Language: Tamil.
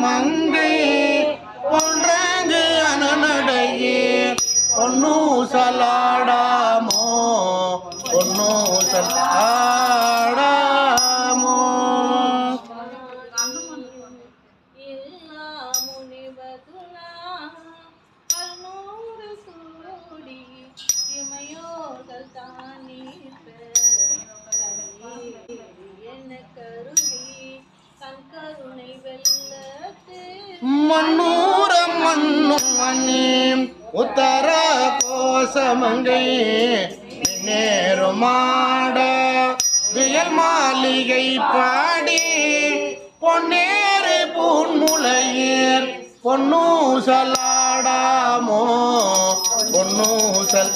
மங்கை ஒன்றாங்கு அனநடையே பொன்னூசலாடாமோ பொன்னூசலாடாமோ மண்ணூரம் மண்ணும் மண்ணே உத்தர கோசமங்கை நேருமாட வியல் மாளிகை பாடி பொன்னேறு பூன்முளையேர் பொன்னூசலாடாமோ பொன்னூசல்